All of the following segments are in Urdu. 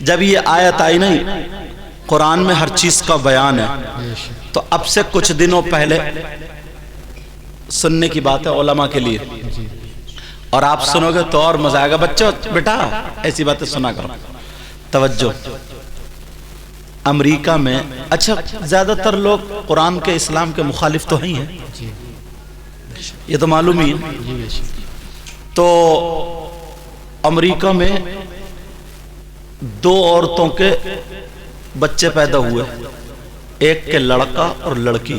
جب یہ آیت آئی نہیں قرآن میں ہر چیز کا بیان ہے، تو اب سے کچھ دنوں پہلے سننے کی بات ہے علماء کے لیے، اور آپ سنو گے تو اور مزہ آئے گا۔ بچوں بیٹا ایسی باتیں سنا کرو، توجہ۔ امریکہ میں اچھا زیادہ تر لوگ قرآن کے اسلام کے مخالف تو ہی ہیں، یہ تو معلوم ہی ہے۔ تو امریکہ میں 2 عورتوں کے بچے پیدا ہوئے، ایک کے لڑکا اور لڑکی۔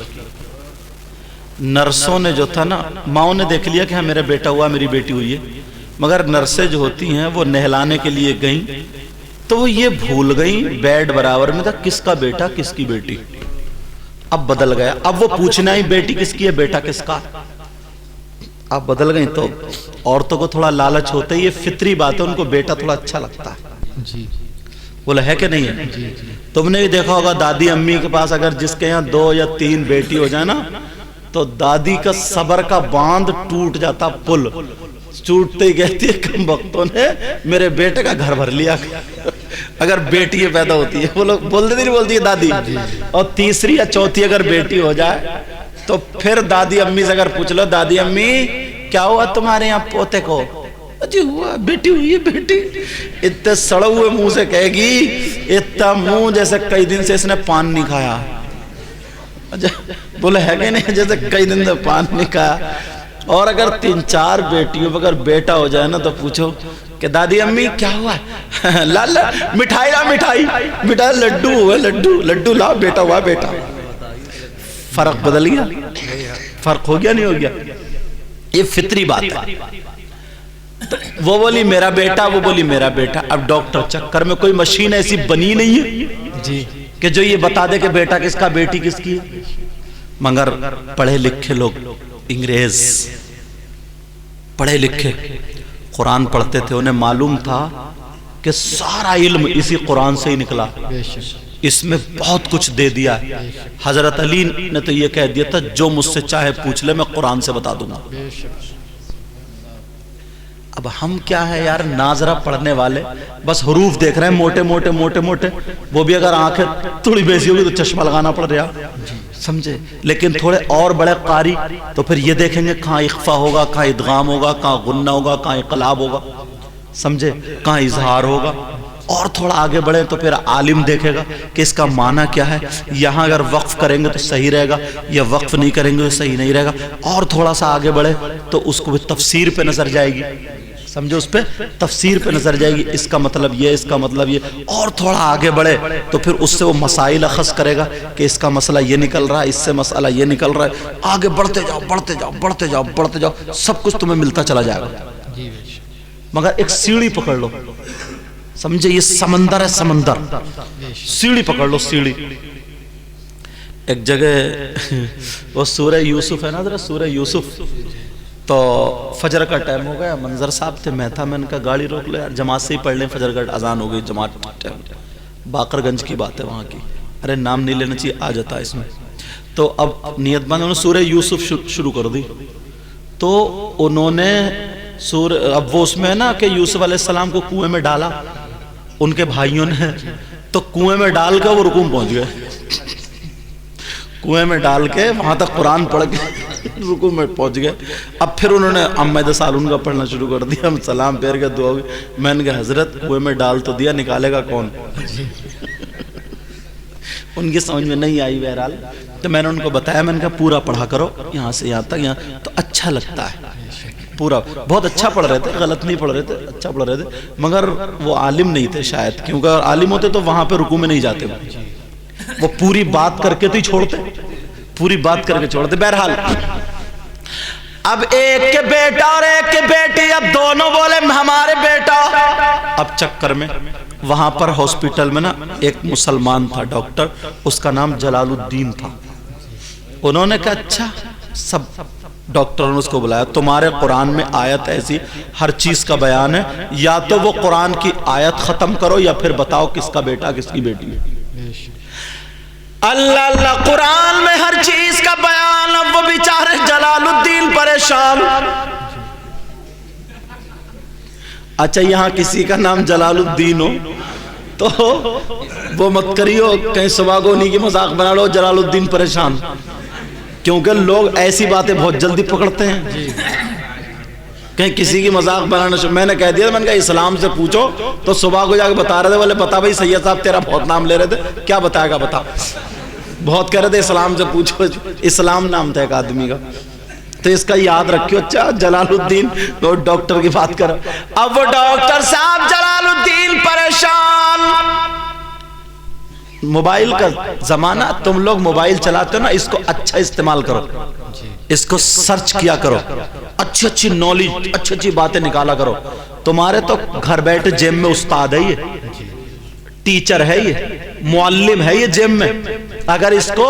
نرسوں نے جو تھا نا، ماؤں نے دیکھ لیا کہ ہاں میرا بیٹا ہوا میری بیٹی ہوئی ہے، مگر نرسیں جو ہوتی ہیں وہ نہلانے کے لیے گئیں تو وہ یہ بھول گئیں، بیڈ برابر میں تھا کس کا بیٹا کس کی بیٹی۔ اب بدل گیا، اب وہ پوچھنا ہی بیٹی کس کی ہے بیٹا کس کا۔ اب بدل گئیں تو عورتوں کو تھوڑا لالچ ہوتا ہے، یہ فطری بات ہے، ان کو بیٹا تھوڑا اچھا لگتا ہے، بولا ہے کہ نہیں ہے۔ تم نے بھی دیکھا ہوگا دادی امی کے پاس اگر جس کے یہاں 2 یا 3 بیٹی ہو جائے نا تو دادی کا صبر کا باندھ ٹوٹ جاتا، پل ٹوٹتے ہی کہتی ہے کم وقتوں نے میرے بیٹے کا گھر بھر لیا۔ اگر بیٹی پیدا ہوتی ہے وہ لوگ بولتی ہے دادی، اور تیسری یا چوتھی اگر بیٹی ہو جائے تو پھر دادی امی سے اگر پوچھ لو دادی امی کیا ہوا تمہارے یہاں پوتے کو، جی ہوا بیٹی ہوئی ہے بیٹی، اتنے سڑے ہوئے منہ سے کہے گی، اتنا منہ جیسے کئی دن سے اس نے پان نہیں کھایا۔ بولے ہے کہ نہیں، جیسے کئی دن سے پان نہیں کھایا۔ اور اگر 3-4 بیٹیوں اگر بیٹا ہو جائے نا تو پوچھو کہ دادی امی کیا ہوا، لا مٹھائی لا مٹھائی لڈو ہوئے لڈو لا بیٹا ہوا بیٹا۔ فرق بدل گیا، فرق ہو گیا نہیں ہو گیا، یہ فطری بات ہے۔ وہ بولی میرا بیٹا، وہ بولی میرا بیٹا۔ اب ڈاکٹر چکر میں کوئی مشین ایسی بنی نہیں ہے کہ جو یہ بتا دے کہ بیٹا کس کا بیٹی کس کی، مگر پڑھے لکھے لوگ، انگریز پڑھے لکھے قرآن پڑھتے تھے، انہیں معلوم تھا کہ سارا علم اسی قرآن سے ہی نکلا، اس میں بہت کچھ دے دیا ہے۔ حضرت علی نے تو یہ کہہ دیا تھا جو مجھ سے چاہے پوچھ لے میں قرآن سے بتا دوں گا۔ اب ہم کیا ہے یار، ناظرہ پڑھنے والے بس حروف دیکھ رہے ہیں موٹے موٹے، وہ بھی اگر آنکھیں تھوڑی بیسی ہوگی تو چشمہ لگانا پڑ رہا، سمجھے۔ لیکن تھوڑے اور بڑے قاری تو پھر یہ دیکھیں گے کہاں اخفا ہوگا، کہاں ادغام ہوگا، کہاں غنہ ہوگا، کہاں اقلاب ہوگا، سمجھے، کہاں اظہار ہوگا۔ اور تھوڑا آگے بڑھیں تو پھر عالم دیکھے گا کہ اس کا معنی کیا ہے، یہاں اگر وقف کریں گے تو صحیح رہے گا، یا وقف نہیں کریں گے تو صحیح نہیں رہے گا۔ اور تھوڑا سا آگے بڑھے تو اس کو بھی تفسیر پہ نظر جائے گی، سمجھو، اس پہ تفسیر پہ نظر جائے گی، اس کا مطلب یہ، اس کا مطلب یہ۔ اور تھوڑا آگے بڑھے تو پھر اس سے وہ مسائل اخذ کرے گا کہ اس کا مسئلہ یہ نکل رہا ہے، اس سے مسئلہ یہ نکل رہا ہے۔ آگے بڑھتے جاؤ، سب کچھ تمہیں ملتا چلا جائے گا، مگر ایک سیڑھی پکڑ لو، سمجھے، یہ سمندر ہے، سمندر، سیڑھی پکڑ لو، سیڑھی۔ ایک جگہ وہ سورہ یوسف ہے نا، ذرا سورہ یوسف، تو فجر کا ٹائم ہو گیا، منظر صاحب تھے، میں تھا، میں نے کہا گاڑی روک لو یار، جماعت سے ہی پڑھ لیں، فجر کا اذان ہو گئی، جماعت باقر گنج کی بات ہے وہاں کی، ارے نام نہیں لینا چاہیے، آ جاتا ہے اس میں۔ تو اب نیت بند، انہوں نے سورہ یوسف شروع کر دی، تو انہوں نے اب وہ اس میں ہے نا کہ یوسف علیہ السلام کو کنویں میں ڈالا ان کے بھائیوں نے، تو کنویں میں ڈال کے وہ رکوع پہنچ گئے، کنویں میں ڈال کے وہاں تک قرآن پڑھ کے رکوع میں پہنچ گئے۔ اب پھر انہوں نے امید سالون کا پڑھنا شروع کر دیا، ہم سلام پھیر کے دعا ہوئی، میں نے کہا حضرت کنویں میں ڈال تو دیا، نکالے گا کون؟ ان کی سمجھ میں نہیں آئی بہرحال، تو میں نے ان کو بتایا، میں نے کہا پورا پڑھا کرو یہاں سے یہاں تک، یہاں تو اچھا لگتا ہے پورا، بہت اچھا پڑھ رہے تھے، غلط نہیں پڑھ رہے تھے، اچھا پڑھ رہے تھے، مگر وہ عالم نہیں تھے شاید، کیونکہ اگر عالم ہوتے تو وہاں پہ رکوع میں نہیں جاتے، وہ پوری بات کر کے تو ہی چھوڑتے، پوری بات کر کے چھوڑتے۔ بہرحال اب ایک کے بیٹا اور ایک کے بیٹی، اب دونوں بولے ہمارے بیٹا۔ اب چکر میں وہاں پر ہاسپٹل میں نا ایک مسلمان تھا ڈاکٹر، اس کا نام جلال الدین تھا۔ انہوں نے کہا اچھا، سب ڈاکٹروں نے اس کو بلایا، تمہارے قرآن میں آیت ایسی ہر چیز کا بیان ہے، یا تو وہ قرآن کی آیت ختم کرو یا پھر بتاؤ کس کا بیٹا کس کی بیٹی ہے۔ اللہ اللہ، قرآن میں ہر چیز کا بیان، اب وہ بیچارے جلال الدین پریشان۔ اچھا یہاں کسی کا نام جلال الدین ہو تو وہ مت کریو کہیں سواگونی کی مذاق بنا لو جلال الدین پریشان، کیونکہ لوگ ایسی باتیں بہت جلدی پکڑتے ہیں، کہیں کسی کی مذاق بنانا میں نے کہہ دیا، میں نے کہا اسلام سے پوچھو تو صبح کو جا کے بتا رہے تھے، بولے بتا بھائی سید صاحب تیرا بہت نام لے رہے تھے، کیا بتائے گا بتا، بہت کہہ رہے تھے اسلام سے پوچھو، اسلام نام تھا ایک آدمی کا، تو اس کا یاد رکھیو۔ اچھا جلال الدین وہ ڈاکٹر کی بات کر، اب وہ ڈاکٹر صاحب جلال الدین پریشان، موبائل کا زمانہ، تم لوگ موبائل چلاتے ہو نا، اس کو اچھا استعمال کرو، اس کو سرچ کیا کرو، اچھی اچھی نالج، اچھی اچھی باتیں نکالا کرو۔ تمہارے تو گھر بیٹھے جیم میں استاد ہے، یہ ٹیچر ہے، یہ معلم ہے، یہ جیم میں، اگر اس کو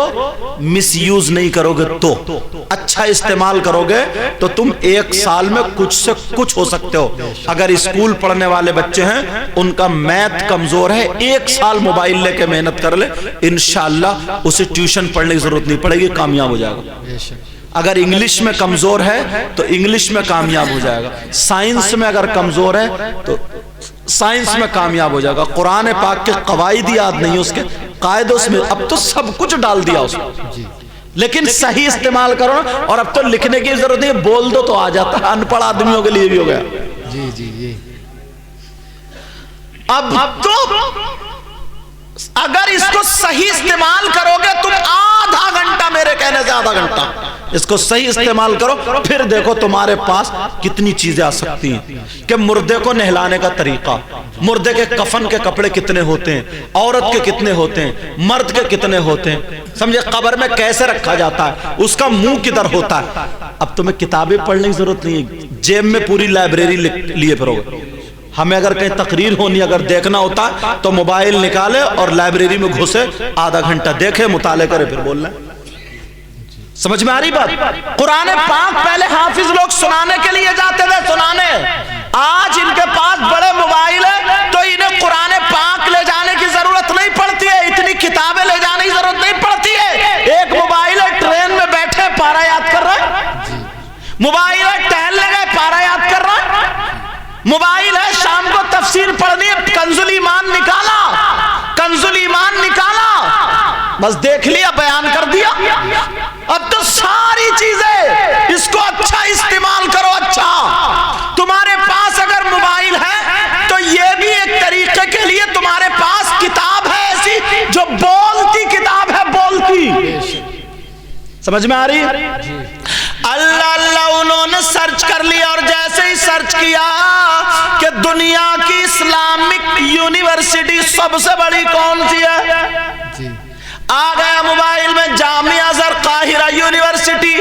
مس یوز نہیں کرو گے تو اچھا استعمال کرو گے تو تم ایک سال میں کچھ سے کچھ ہو سکتے ہو۔ اگر اسکول پڑھنے والے بچے ہیں ان کا میتھ کمزور ہے، ایک سال موبائل لے کے محنت کر لے، انشاءاللہ اسے ٹیوشن پڑھنے کی ضرورت نہیں پڑے گی، کامیاب ہو جائے گا۔ اگر انگلش میں کمزور ہے تو انگلش میں کامیاب ہو جائے گا، سائنس میں اگر کمزور ہے تو سائنس میں کامیاب ہو جائے گا۔ قرآن پاک کے قواعد یاد نہیں، اس کے قاعدے اس میں، اب تو سب کچھ ڈال دیا اس میں، لیکن صحیح استعمال کرو نا، اور اب تو لکھنے کی ضرورت نہیں، بول دو تو آ جاتا ہے، ان پڑھ آدمیوں کے لیے بھی ہو گیا۔ اب تو اگر اس کو صحیح استعمال کرو گے تم آدھا گھنٹہ، میرے کہنے سے آدھا گھنٹہ اس کو صحیح استعمال کرو، پھر دیکھو تمہارے پاس کتنی چیزیں آ سکتی ہیں، کہ مردے کو نہلانے کا طریقہ، مردے کے کفن کے کپڑے کتنے ہوتے ہیں، عورت کے کتنے ہوتے ہیں، مرد کے کتنے ہوتے ہیں، سمجھے، قبر میں کیسے رکھا جاتا ہے، اس کا منہ کدھر ہوتا ہے۔ اب تمہیں کتابیں پڑھنے کی ضرورت نہیں ہے، جیب میں پوری لائبریری لیے پھرو گے۔ ہمیں اگر کہیں تقریر ہونی، اگر دیکھنا ہوتا تو موبائل نکالے اور لائبریری میں گھسے، آدھا گھنٹہ دیکھے، مطالعہ کرے، پھر بولنا ہے۔ سمجھ میں آ رہی بات؟ قرآن پاک پہلے حافظ لوگ سنانے کے لیے جاتے تھے، سنانے، آج ان کے پاس بڑے موبائل ہیں تو انہیں قرآن پاک لے جانے کی ضرورت نہیں پڑتی ہے، اتنی کتابیں لے جانے کی ضرورت نہیں پڑتی ہے۔ ایک موبائل ہے، ٹرین میں بیٹھے پارا یاد کر رہا ہے، موبائل ہے، ٹہلنے گئے پارا یاد کر رہا ہے، موبائل ہے، شام کو تفسیر پڑھنی ہے، کنز الایمان نکالا، کنز الایمان نکالا، بس دیکھ لیا، بیان کر دیا۔ اب تو ساری چیزیں، اس کو اچھا استعمال کرو، اچھا۔ تمہارے پاس اگر موبائل ہے تو یہ بھی ایک طریقے کے لیے تمہارے پاس کتاب ہے ایسی جو بولتی کتاب ہے، بولتی، سمجھ میں آ رہی ہے؟ اللہ اللہ انہوں نے سرچ کر لیا، اور جیسے ہی سرچ کیا کہ دنیا کی اسلامک یونیورسٹی سب سے بڑی کون سی ہے، آ گیا موبائل میں جامعہ ازہر قاہرہ یونیورسٹی،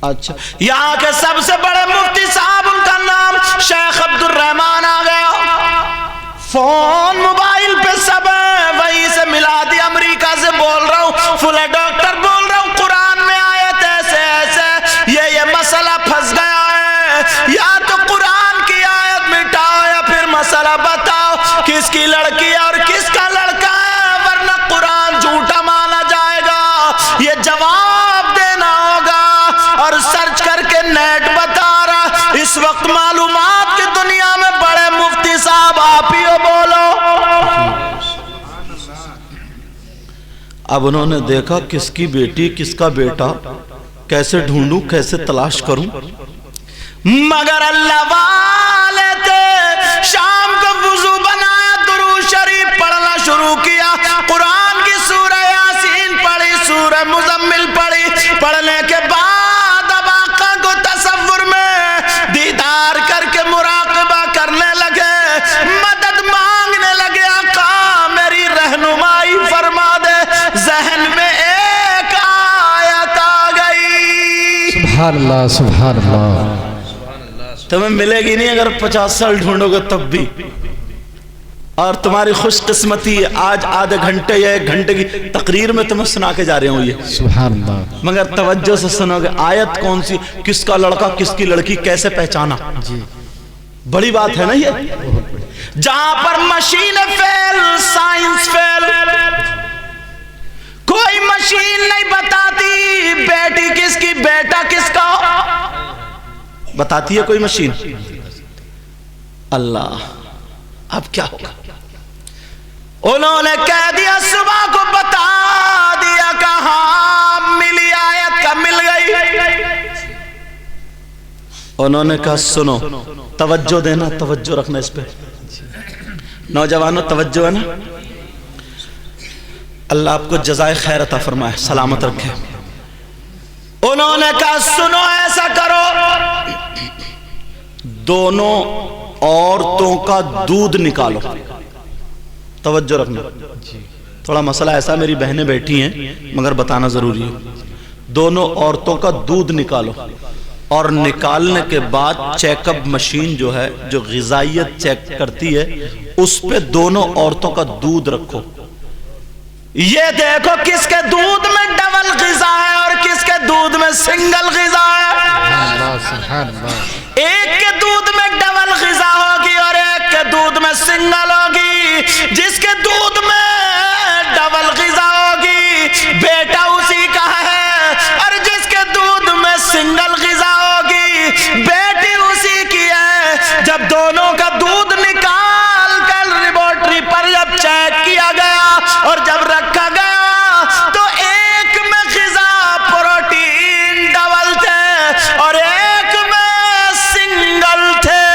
اچھا، یہاں کے سب سے بڑے مفتی صاحب، ان کا نام شیخ عبد الرحمن آ گیا، فون موبائل پہ سب ہے، وہیں سے ملا دیا، امریکہ سے بول رہا ہوں، فلاں ڈاکٹر بول رہا ہوں، قرآن میں آیت ایسے ایسے، یہ مسئلہ پھنس گیا ہے، یا تو قرآن کی آیت مٹاؤ یا پھر مسئلہ بتاؤ کس کی لڑکی اور کس کا لڑکا ہے، ورنہ قرآن جھوٹا مانا جائے گا، یہ جواب دینا ہوگا۔ اور سرچ کر کے نیٹ بتا رہا، اس وقت معلومات کی دنیا میں بڑے مفتی صاحب آپ ہی ہو، بولو۔ اب انہوں نے دیکھا کس کی بیٹی کس کا بیٹا، کیسے ڈھونڈوں، کیسے تلاش کروں، مگر اللہ والے تھے، شام کو وضو بنایا، درود شریف پڑھنا شروع کیا، قرآن کی سورہ یاسین پڑھی، سورہ مزمل پڑھی، پڑھنے کے بعد اب آقا کو تصور میں دیدار کر کے مراقبہ کرنے لگے، مدد مانگنے لگے، آقا میری رہنمائی فرما دے، ذہن میں ایک آیت آ گئی، سبحان اللہ سبحان اللہ، تمہیں ملے گی نہیں اگر 50 سال ڈھونڈو گے تب بھی، اور تمہاری خوش قسمتی آج آدھے گھنٹے یا 1 گھنٹے کی تقریر میں تمہیں سنا کے جا رہے ہوں یہ، سبحان اللہ، مگر توجہ سے سنو گے، آیت کون سی، کس کا لڑکا کس کی لڑکی کیسے پہچانا، بڑی بات ہے نا یہ، جہاں پر مشین فیل، سائنس فیل، کوئی مشین نہیں بتاتی بیٹی کس کی بیٹا کس کا، بتاتی ہے کوئی مشین؟ اللہ، اب کیا ہوگا؟ انہوں نے کہہ دیا صبح کو بتا دیا کہاں ملی آیت کا مل گئی. انہوں نے کہا سنو توجہ دینا توجہ رکھنا اس پہ نوجوانوں توجہ ہے نا اللہ آپ کو جزائے خیر عطا فرمائے سلامت رکھے. انہوں نے کہا سنو ایسا کرو دونوں عورتوں کا دودھ نکالو. توجہ رکھنا تھوڑا مسئلہ ایسا میری بہنیں بیٹھی ہیں مگر بتانا ضروری ہے. دونوں عورتوں کا دودھ نکالو اور نکالنے کے بعد چیک اپ مشین جو ہے جو غذائیت چیک کرتی ہے اس پہ دونوں عورتوں کا دودھ رکھو. یہ دیکھو کس کے دودھ میں ڈبل غذا ہے اور کس کے دودھ میں سنگل غذا ہے. ایک کے دودھ میں ڈبل غذا ہوگی اور ایک کے دودھ میں سنگل ہوگی. جس کے دودھ میں ڈبل غذا ہوگی بیٹا اسی کا ہے اور جس کے دودھ میں سنگل غذا ہوگی بیٹی اسی کی ہے. جب دونوں کا دودھ نکال کر لیبارٹری پر جب چیک کیا گیا اور جب رکھا گیا تو ایک میں غذا پروٹین ڈبل تھے اور ایک میں سنگل تھے.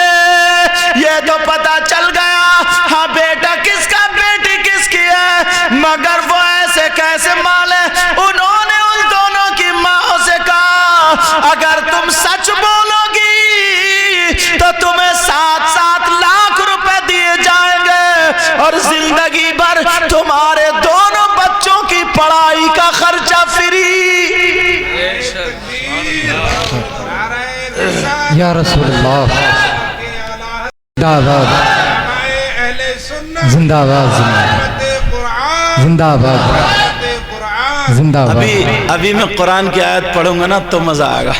یہ تو پتا چل گیا ہاں بیٹا کس کا بیٹی کس کی ہے. مگر وہ ایسے کیسے مالے. انہوں نے ان دونوں کی ماں سے کہا اگر تم سچ بولو گی تو تمہیں 7-7 لاکھ روپے دیے جائیں گے اور زندگی بھر تمہارے دونوں بچوں کی پڑھائی کا خرچہ فری. یا رسول اللہ زندہ باد زندہ باد زندہ باد. ابھی میں قرآن کی آیت پڑھوں گا نا تو مزہ آئے گا.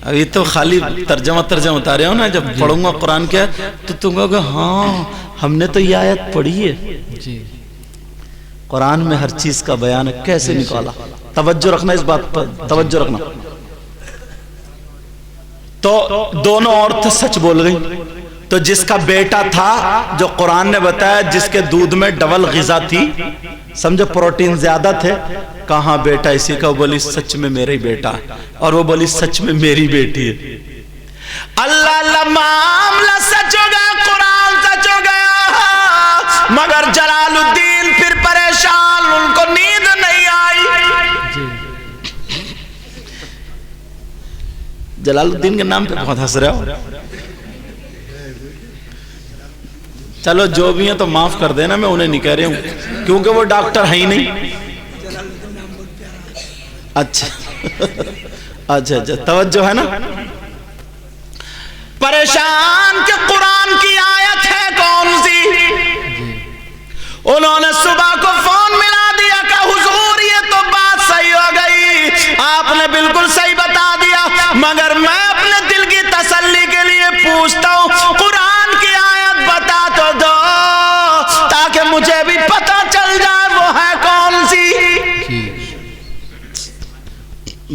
ابھی تو خالی ترجمہ اتارے ہو نا. جب پڑھوں گا قرآن کی آیت تو تم کہو گے ہاں ہم نے تو یہ آیت پڑھی ہے. قرآن میں ہر چیز کا بیان ہے کیسے نکالا. توجہ رکھنا اس بات پر توجہ رکھنا. تو دونوں عورتیں سچ بول گئی. تو جس کا بیٹا تھا جو قرآن نے بتایا جس کے دودھ میں ڈبل غذا تھی سمجھو پروٹین زیادہ تھے کہاں بیٹا اسی کا. وہ بولی سچ میں میرا ہی بیٹا ہے اور وہ بولی سچ میں میری بیٹی ہے. اللہ اللہ معاملہ سچ ہو گیا قرآن سچ ہو گیا. مگر جلال الدین پھر پریشان ان کو نیند نہیں آئی. جلال الدین کے نام پہ بہت ہنس رہے ہو. چلو جو بھی ہیں تو معاف کر دینا میں انہیں نہیں کہہ رہی ہوں کیونکہ وہ ڈاکٹر ہے ہی نہیں. اچھا اچھا اچھا توجہ ہے نا. پریشان کہ قرآن کی آیت ہے کون سی. انہوں نے صبح کو فون ملا دیا کہ حضور یہ تو بات صحیح ہو گئی آپ نے بالکل صحیح بتا دیا مگر میں اپنے دل کی تسلی کے لیے پوچھتا ہوں قرآن کی آیت بتا تو دو تاکہ مجھے بھی پتہ چل جائے وہ ہے کون سی.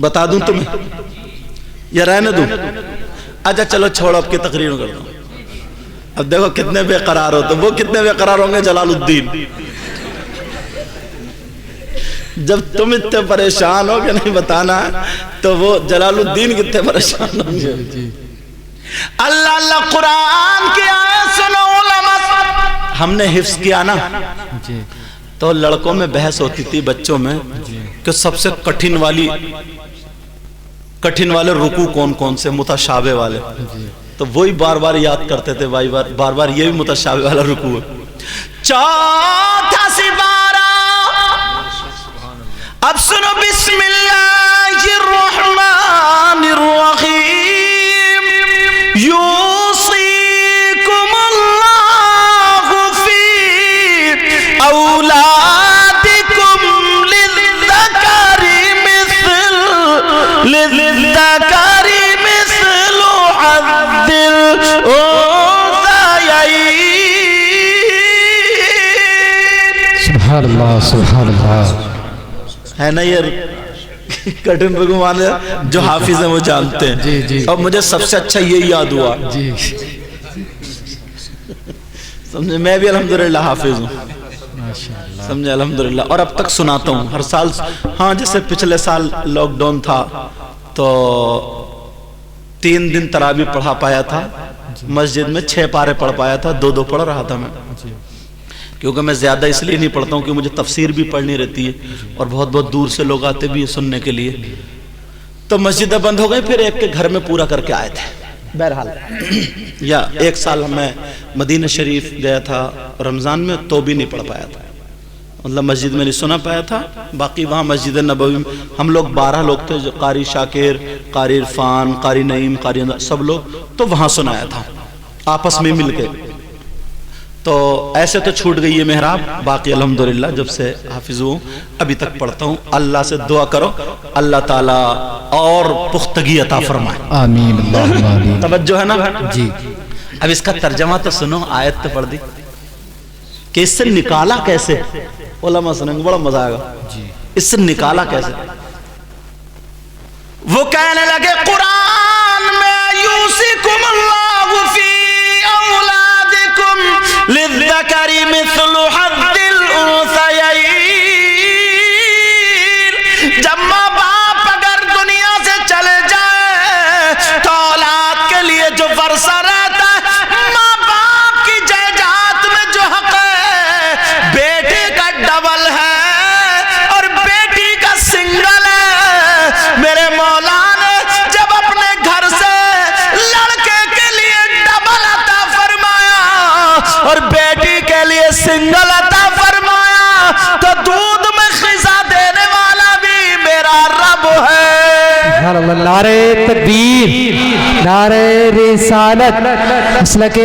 بتا دوں تمہیں یا رہنے دوں. اچھا چلو چھوڑو اب کی تقریر کر دو. اب دیکھو کتنے بے قرار ہوتے وہ کتنے بے قرار ہوں گے. جلال الدین جب تم اتنے پریشان ہو کہ نہیں بتانا تو وہ جلال الدین کتنے پریشان ہوں گے. اللہ اللہ قرآن کی آیت سنو علماء. ہم نے حفظ کیا نا تو لڑکوں میں بحث ہوتی تھی بچوں میں کہ سب سے کٹھن والے رکوع کون کون سے متشابہ والے. تو وہی بار بار یاد کرتے تھے بار بار یہ بھی متشابہ والا رکوع ہے. چوتھا سپارہ اب سنو بسم اللہ الرحمن الرحیم. یوصیکم اللہ فی اولادکم للذکر مثل حظ الانثیین. سبحان اللہ سبحان اللہ. ہے نا یہ کٹن رکوع والے جو حافظ ہیں وہ جانتے ہیں. اور مجھے سب سے اچھا یہ یاد ہوا سمجھے میں بھی الحمدللہ حافظ ہوں. سمجھے الحمدللہ. اور اب تک سناتا ہوں ہر سال. ہاں جیسے پچھلے سال لاک ڈاؤن تھا تو 3 دن تراویح پڑھا پایا تھا مسجد میں, 6 پارے پڑھ پایا تھا, 2 پڑھ رہا تھا میں, کیونکہ میں زیادہ اس لیے نہیں پڑھتا ہوں کہ مجھے تفسیر بھی پڑھنی رہتی ہے اور بہت بہت دور سے لوگ آتے بھی ہیں سننے کے لیے. تو مسجدیں بند ہو گئی, پھر ایک کے گھر میں پورا کر کے آئے تھے. بہرحال یا 1 سال میں مدینہ شریف گیا تھا رمضان میں, تو بھی نہیں پڑھ پایا تھا, مطلب مسجد میں نہیں سنا پایا تھا. باقی وہاں مسجد نبوی میں ہم لوگ 12 لوگ تھے, جو قاری شاکر, قاری عرفان, قاری نعیم, قاری سب لوگ, تو وہاں سنایا تھا آپس میں مل کے. تو ایسے تو چھوٹ گئی ہے محراب, باقی الحمدللہ جب سے حافظ ہوں ابھی تک پڑھتا ہوں. اللہ سے دعا کرو اللہ تعالیٰ اور پختگی عطا فرمائے. آمین اللہم آمین. توجہ ہے نا جی. اب اس کا ترجمہ تو سنو, آیت تو پڑھ دی کہ اس سے نکالا کیسے. علماء سنیں گے بڑا مزہ آئے گا. اس سے نکالا کیسے. وہ کہنے لگے قرآن میں یوصیکم اللہ فی اولادکم للذکر مثل حظ الانثیین. جب ماں باپ اگر دنیا سے چلے جائے تو اولاد کے لیے جو ورثہ رہتا ہے, ماں باپ کی جائیداد میں جو حق ہے بیٹے کا ڈبل ہے اور بیٹی کا سنگل ہے. میرے مولا نے جب اپنے گھر سے لڑکے کے لیے ڈبل عطا فرمایا اور بیٹی کے لیے سنگل عطا فرمایا, تو دودھ میں خزاں دینے والا بھی میرا رب ہے. نعرہ تکبیر, نعرہ رسالت, مسلک